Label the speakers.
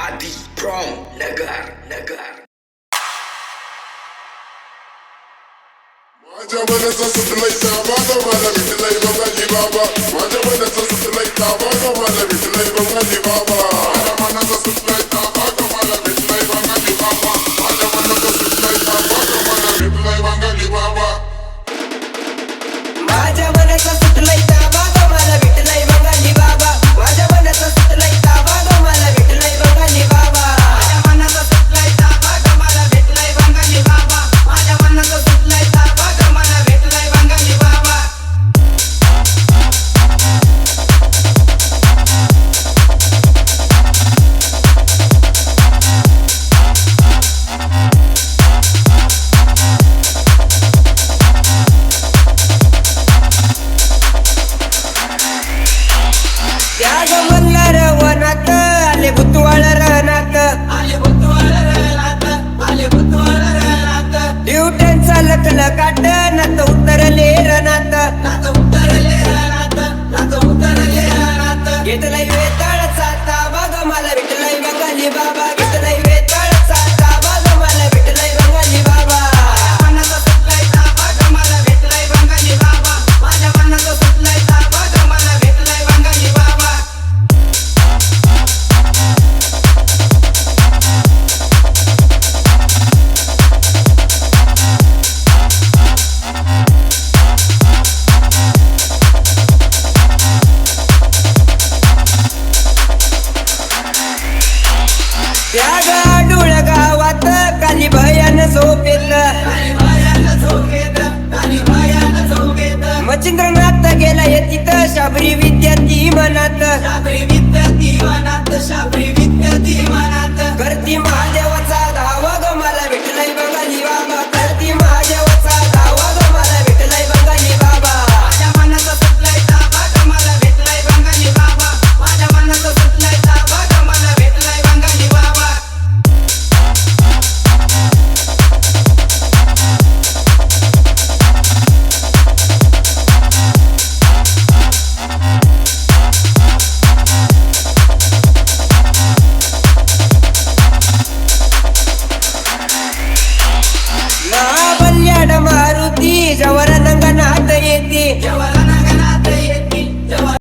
Speaker 1: आदि फ्रॉम नगर
Speaker 2: माझ्या मनाचा सुटलाय ताबा मला भेटलाय बंगाली बाबा. माझ्या मनाचा सुटलाय ताबा मला भेटलाय बंगाली बाबा. माझ्या मनाचा सुटलाय ताबा मला भेटलाय बंगाली बाबा. माझ्या मनाचा सुटलाय ताबा मला भेटलाय बंगाली बाबा.
Speaker 3: माझ्या मनाचा सुटलाय ताबा मला भेटलाय बंगाली बाबा. माझ्या मनाचा सुटलाय ताबा मला भेटलाय बंगाली बाबा. माझ्या मनाचा सुटलाय ताबा मला भेटलाय बंगाली बाबा. माझ्या मनाचा सुटलाय ताबा मला भेटलाय बंगाली बाबा. त्याग मल्हार वनात आले भुतवाळ रानात. ड्युट्यान चालतलं काट नात उतरले रनात. घेतलाय वेताळचा ताबा ग मला भेटलाय बंगाली बाबा. घेतलाय वेताळचा ताबा ग मला भेटलाय बंगाली बाबा. मनाचा सुटलाय ताबा ग मला भेटलाय बंगाली बाबा. माझ्या मनाचा सुटलाय ताबा ग मला भेटलाय बंगाली बाबा. त्या गाडूळ गावात काली भयान झोपेत. मच्छिंद्रनाथ गेला तिथं शाबरी विद्यार्थी मनात. करती महादेव